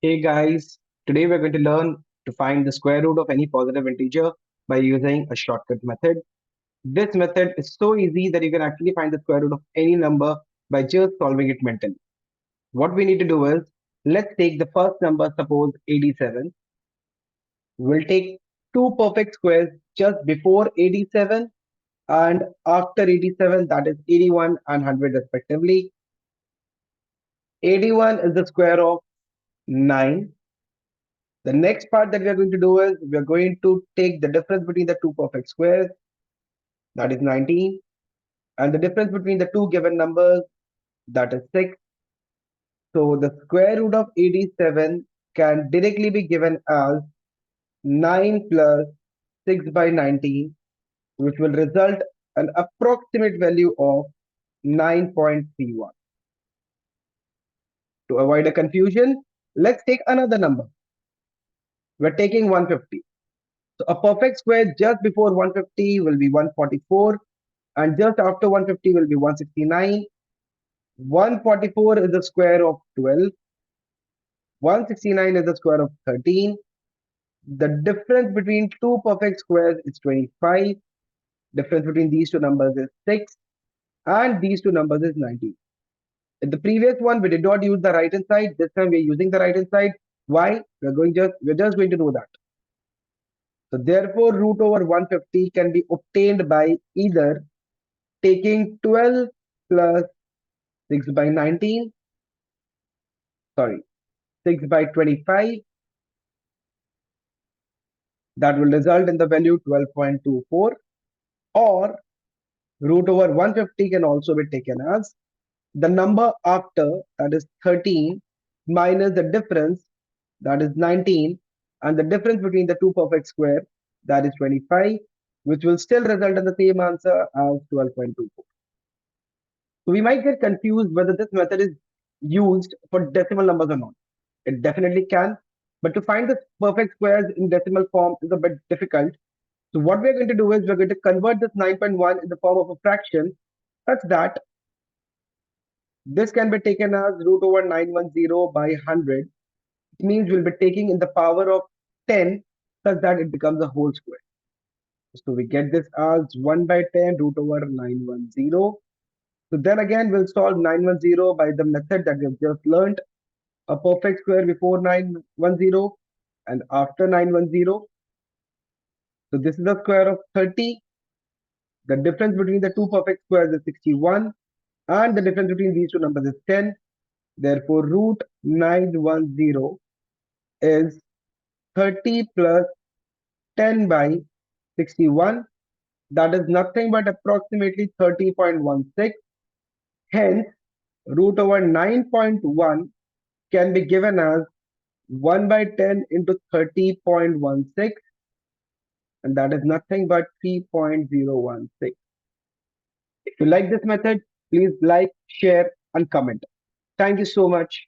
Hey guys, today we're going to learn to find the square root of any positive integer by using a shortcut method. This method is so easy that you can actually find the square root of any number by just solving it mentally. What we need to do is, let's take the first number, suppose 87. We'll take two perfect squares just before 87 and after 87, that is 81 and 100 respectively. 81 is the square of 9. The next part that we are going to do is we are going to take the difference between the two perfect squares, that is 19, and the difference between the two given numbers, that is 6. So the square root of 87 can directly be given as 9 plus 6 by 19, which will result an approximate value of 9.31. To avoid a confusion, let's take another number. We're taking 150. So a perfect square just before 150 will be 144 and just after 150 will be 169. 144 is the square of 12. 169 is the square of 13. The difference between two perfect squares is 25. Difference between these two numbers is 6 and these two numbers is 19. In the previous one we did not use the right hand side. This time we're using the right hand side. Why? We're just going to do that. So therefore root over 150 can be obtained by either taking 12 plus 6 by 19, sorry, 6 by 25, that will result in the value 12.24, or root over 150 can also be taken as the number after, that is 13, minus the difference, that is 19, and the difference between the two perfect square, that is 25, which will still result in the same answer as 12.24. So we might get confused whether this method is used for decimal numbers or not. It definitely can, but to find the perfect squares in decimal form is a bit difficult. So what we're going to do is we're going to convert this 9.1 in the form of a fraction such that this can be taken as root over 910 by 100. It means we'll be taking in the power of 10 such that it becomes a whole square. So we get this as 1 by 10 root over 910. So then again we'll solve 910 by the method that we've just learned. A perfect square before 910 and after 910. So this is the square of 30. The difference between the two perfect squares is 61 and the difference between these two numbers is 10. Therefore root 910 is 30 plus 10 by 61. That is nothing but approximately 30.16. Hence root over 9.1 can be given as 1 by 10 into 30.16, and that is nothing but 3.016. If you like this method, please like, share, and comment. Thank you so much.